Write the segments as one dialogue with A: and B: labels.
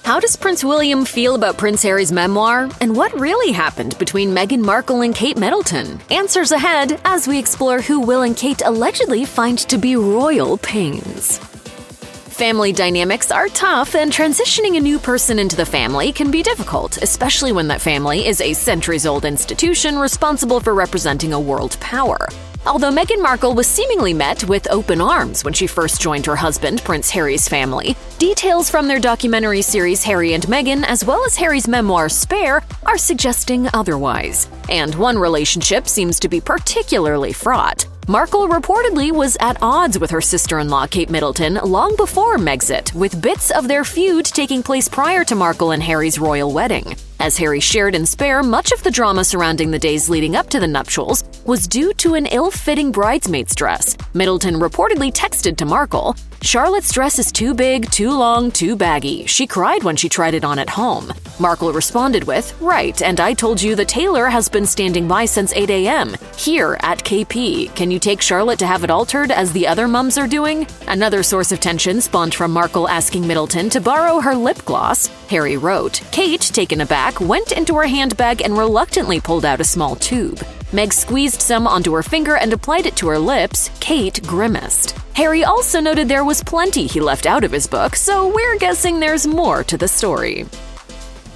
A: How does Prince William feel about Prince Harry's memoir? And what really happened between Meghan Markle and Kate Middleton? Answers ahead as we explore who Will and Kate allegedly find to be royal pains. Family dynamics are tough, and transitioning a new person into the family can be difficult, especially when that family is a centuries-old institution responsible for representing a world power. Although Meghan Markle was seemingly met with open arms when she first joined her husband, Prince Harry's family, details from their documentary series Harry and Meghan, as well as Harry's memoir Spare, are suggesting otherwise. And one relationship seems to be particularly fraught. Markle reportedly was at odds with her sister-in-law Kate Middleton long before Megxit, with bits of their feud taking place prior to Markle and Harry's royal wedding. As Harry shared in Spare, much of the drama surrounding the days leading up to the nuptials was due to an ill-fitting bridesmaid's dress. Middleton reportedly texted to Markle, "Charlotte's dress is too big, too long, too baggy. She cried when she tried it on at home." Markle responded with, "Right, and I told you the tailor has been standing by since 8 a.m. here at KP. Can you take Charlotte to have it altered as the other mums are doing?" Another source of tension spawned from Markle asking Middleton to borrow her lip gloss. Harry wrote, "Kate, taken aback, went into her handbag and reluctantly pulled out a small tube. Meg squeezed some onto her finger and applied it to her lips. Kate grimaced." Harry also noted there was plenty he left out of his book, so we're guessing there's more to the story.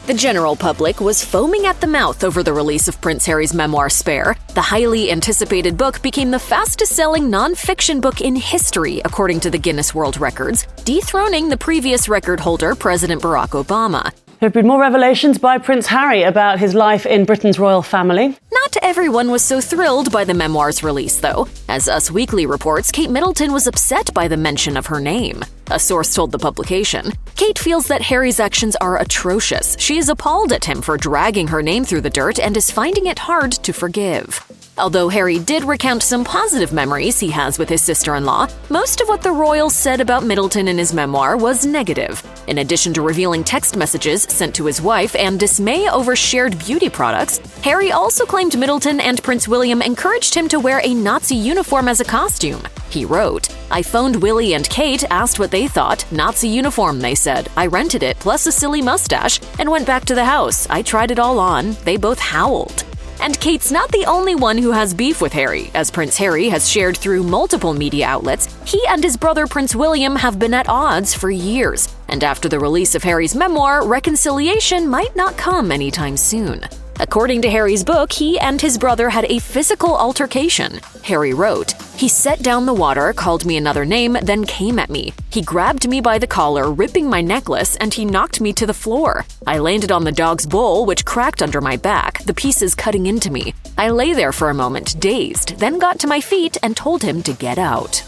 A: The general public was foaming at the mouth over the release of Prince Harry's memoir Spare. The highly anticipated book became the fastest-selling non-fiction book in history, according to the Guinness World Records, dethroning the previous record holder, President Barack Obama.
B: There have been more revelations by Prince Harry about his life in Britain's royal family.
A: Not everyone was so thrilled by the memoir's release, though. As Us Weekly reports, Kate Middleton was upset by the mention of her name. A source told the publication, "Kate feels that Harry's actions are atrocious. She is appalled at him for dragging her name through the dirt and is finding it hard to forgive." Although Harry did recount some positive memories he has with his sister-in-law, most of what the royals said about Middleton in his memoir was negative. In addition to revealing text messages sent to his wife and dismay over shared beauty products, Harry also claimed Middleton and Prince William encouraged him to wear a Nazi uniform as a costume. He wrote, "I phoned Willie and Kate, asked what they thought. Nazi uniform, they said. I rented it, plus a silly mustache, and went back to the house. I tried it all on. They both howled." And Kate's not the only one who has beef with Harry. As Prince Harry has shared through multiple media outlets, he and his brother Prince William have been at odds for years. And after the release of Harry's memoir, reconciliation might not come anytime soon. According to Harry's book, he and his brother had a physical altercation. Harry wrote, "He set down the water, called me another name, then came at me. He grabbed me by the collar, ripping my necklace, and he knocked me to the floor. I landed on the dog's bowl, which cracked under my back, the pieces cutting into me. I lay there for a moment, dazed, then got to my feet and told him to get out."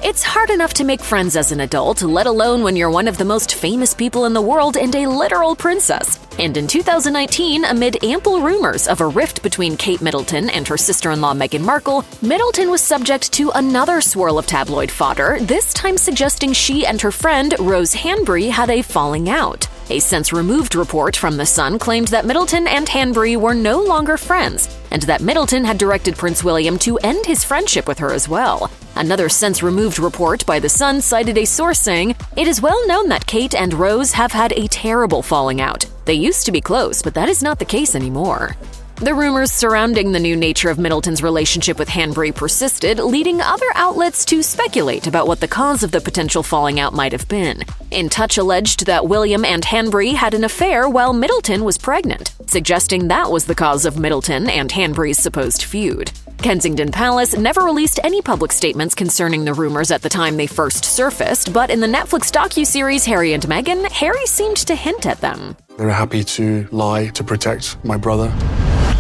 A: It's hard enough to make friends as an adult, let alone when you're one of the most famous people in the world and a literal princess. And in 2019, amid ample rumors of a rift between Kate Middleton and her sister-in-law Meghan Markle, Middleton was subject to another swirl of tabloid fodder, this time suggesting she and her friend Rose Hanbury had a falling out. A since-removed report from The Sun claimed that Middleton and Hanbury were no longer friends, and that Middleton had directed Prince William to end his friendship with her as well. Another since-removed report by The Sun cited a source saying, "It is well known that Kate and Rose have had a terrible falling out. They used to be close, but that is not the case anymore." The rumors surrounding the new nature of Middleton's relationship with Hanbury persisted, leading other outlets to speculate about what the cause of the potential falling out might have been. In Touch alleged that William and Hanbury had an affair while Middleton was pregnant, suggesting that was the cause of Middleton and Hanbury's supposed feud. Kensington Palace never released any public statements concerning the rumors at the time they first surfaced, but in the Netflix docuseries Harry and Meghan, Harry seemed to hint at them.
C: They were happy to lie to protect my brother.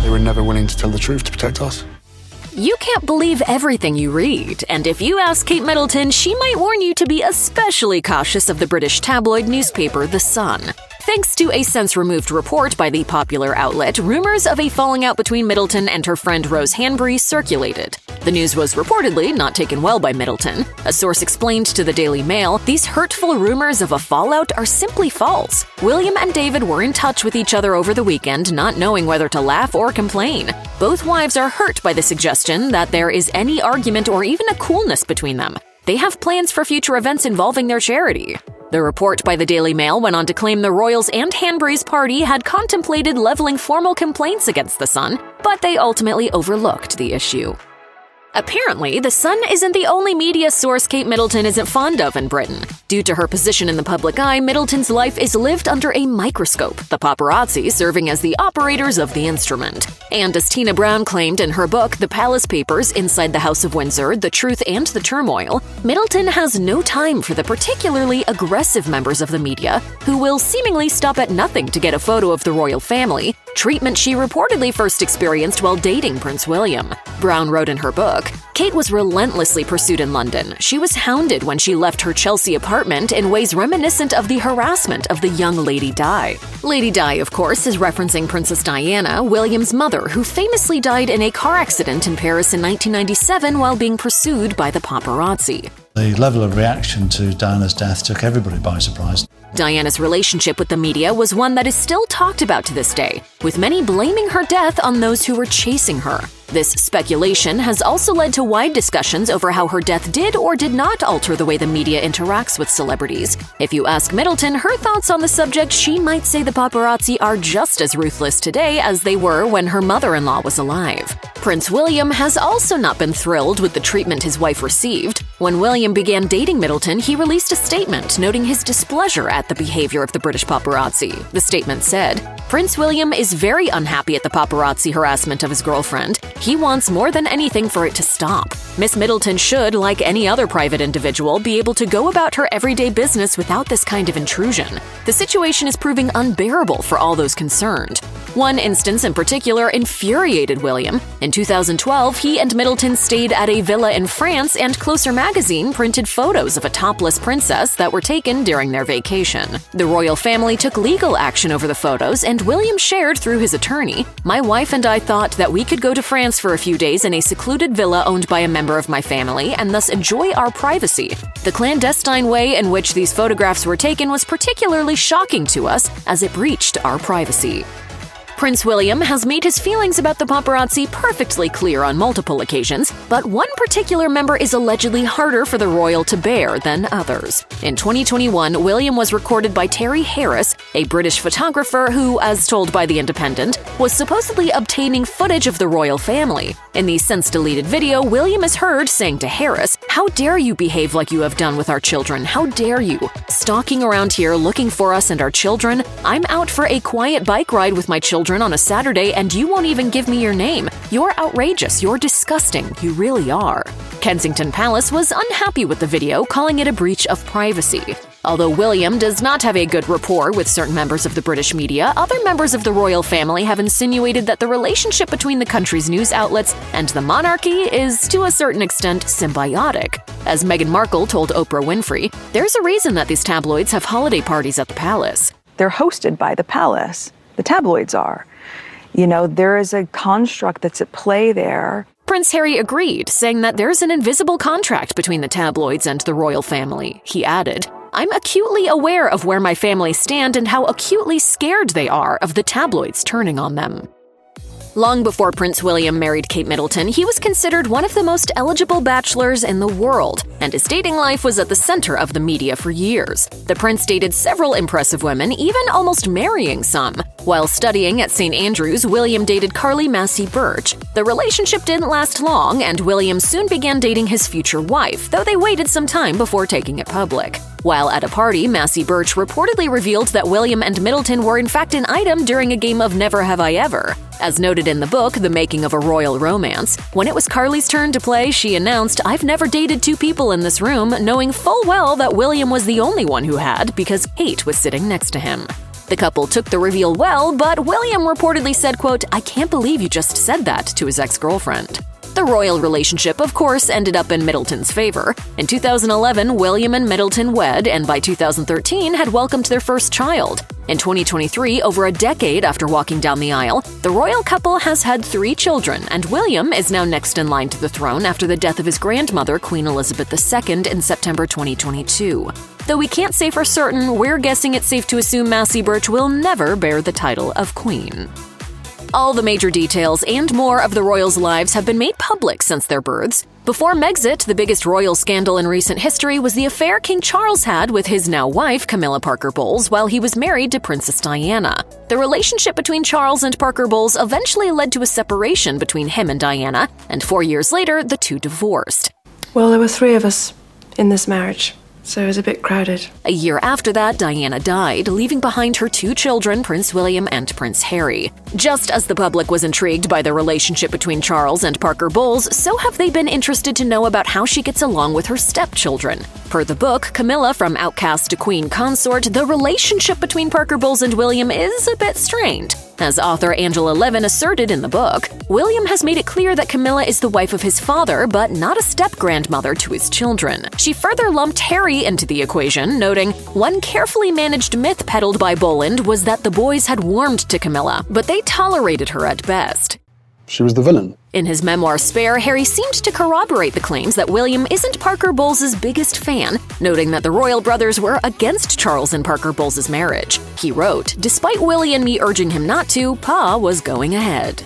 C: They were never willing to tell the truth to protect us.
A: You can't believe everything you read, and if you ask Kate Middleton, she might warn you to be especially cautious of the British tabloid newspaper The Sun. Thanks to a since-removed report by the popular outlet, rumors of a falling out between Middleton and her friend Rose Hanbury circulated. The news was reportedly not taken well by Middleton. A source explained to the Daily Mail, "These hurtful rumors of a fallout are simply false. William and David were in touch with each other over the weekend, not knowing whether to laugh or complain. Both wives are hurt by the suggestion that there is any argument or even a coolness between them. They have plans for future events involving their charity." The report by the Daily Mail went on to claim the royals and Hanbury's party had contemplated leveling formal complaints against the Sun, but they ultimately overlooked the issue. Apparently, the Sun isn't the only media source Kate Middleton isn't fond of in Britain. Due to her position in the public eye, Middleton's life is lived under a microscope, the paparazzi serving as the operators of the instrument. And as Tina Brown claimed in her book, The Palace Papers, Inside the House of Windsor, The Truth and the Turmoil, Middleton has no time for the particularly aggressive members of the media who will seemingly stop at nothing to get a photo of the royal family, treatment she reportedly first experienced while dating Prince William. Brown wrote in her book, Kate was relentlessly pursued in London. She was hounded when she left her Chelsea apartment in ways reminiscent of the harassment of the young Lady Di. Lady Di, of course, is referencing Princess Diana, William's mother, who famously died in a car accident in Paris in 1997 while being pursued by the paparazzi.
D: The level of reaction to Diana's death took everybody by surprise.
A: Diana's relationship with the media was one that is still talked about to this day, with many blaming her death on those who were chasing her. This speculation has also led to wide discussions over how her death did or did not alter the way the media interacts with celebrities. If you ask Middleton her thoughts on the subject, she might say the paparazzi are just as ruthless today as they were when her mother-in-law was alive. Prince William has also not been thrilled with the treatment his wife received. When William began dating Middleton, he released a statement noting his displeasure at the behavior of the British paparazzi. The statement said, Prince William is very unhappy at the paparazzi harassment of his girlfriend. He wants more than anything for it to stop. Miss Middleton should, like any other private individual, be able to go about her everyday business without this kind of intrusion. The situation is proving unbearable for all those concerned. One instance in particular infuriated William. In 2012, he and Middleton stayed at a villa in France, and Closer magazine printed photos of a topless princess that were taken during their vacation. The royal family took legal action over the photos, and William shared through his attorney, "My wife and I thought that we could go to France for a few days in a secluded villa owned by a member of my family and thus enjoy our privacy. The clandestine way in which these photographs were taken was particularly shocking to us as it breached our privacy." Prince William has made his feelings about the paparazzi perfectly clear on multiple occasions, but one particular member is allegedly harder for the royal to bear than others. In 2021, William was recorded by Terry Harris, a British photographer who, as told by The Independent, was supposedly obtaining footage of the royal family. In the since-deleted video, William is heard saying to Harris, "How dare you behave like you have done with our children? How dare you? Stalking around here looking for us and our children? I'm out for a quiet bike ride with my children on a Saturday and you won't even give me your name. You're outrageous. You're disgusting. You really are." Kensington Palace was unhappy with the video, calling it a breach of privacy. Although William does not have a good rapport with certain members of the British media, other members of the royal family have insinuated that the relationship between the country's news outlets and the monarchy is, to a certain extent, symbiotic. As Meghan Markle told Oprah Winfrey, "There's a reason that these tabloids have holiday parties at the palace."
E: They're hosted by the palace. The tabloids are. You know, there is a construct that's at play there.
A: Prince Harry agreed, saying that there's an invisible contract between the tabloids and the royal family. He added, "I'm acutely aware of where my family stand and how acutely scared they are of the tabloids turning on them." Long before Prince William married Kate Middleton, he was considered one of the most eligible bachelors in the world, and his dating life was at the center of the media for years. The prince dated several impressive women, even almost marrying some. While studying at St. Andrews, William dated Carly Massy-Birch. The relationship didn't last long, and William soon began dating his future wife, though they waited some time before taking it public. While at a party, Massy-Birch reportedly revealed that William and Middleton were in fact an item during a game of Never Have I Ever. As noted in the book, The Making of a Royal Romance, when it was Carly's turn to play, she announced, "I've never dated two people in this room," knowing full well that William was the only one who had because Kate was sitting next to him. The couple took the reveal well, but William reportedly said, quote, "I can't believe you just said that," to his ex-girlfriend. The royal relationship, of course, ended up in Middleton's favor. In 2011, William and Middleton wed, and by 2013 had welcomed their first child. In 2023, over a decade after walking down the aisle, the royal couple has had 3 children, and William is now next in line to the throne after the death of his grandmother, Queen Elizabeth II, in September 2022. Though we can't say for certain, we're guessing it's safe to assume Massy-Birch will never bear the title of queen. All the major details and more of the royals' lives have been made public since their births. Before Megxit, the biggest royal scandal in recent history was the affair King Charles had with his now wife, Camilla Parker-Bowles, while he was married to Princess Diana. The relationship between Charles and Parker-Bowles eventually led to a separation between him and Diana, and 4 years later, the two divorced.
F: Well, there were 3 of us in this marriage, so it was a bit crowded.
A: A year after that, Diana died, leaving behind her 2 children, Prince William and Prince Harry. Just as the public was intrigued by the relationship between Charles and Parker-Bowles, so have they been interested to know about how she gets along with her stepchildren. Per the book, Camilla from outcast to queen consort, the relationship between Parker-Bowles and William is a bit strained. As author Angela Levin asserted in the book, William has made it clear that Camilla is the wife of his father, but not a step-grandmother to his children. She further lumped Harry into the equation, noting, "One carefully managed myth peddled by Boland was that the boys had warmed to Camilla, but they tolerated her at best."
C: She was the villain.
A: In his memoir Spare, Harry seemed to corroborate the claims that William isn't Parker-Bowles' biggest fan, noting that the royal brothers were against Charles and Parker-Bowles' marriage. He wrote, "Despite Willie and me urging him not to, Pa was going ahead."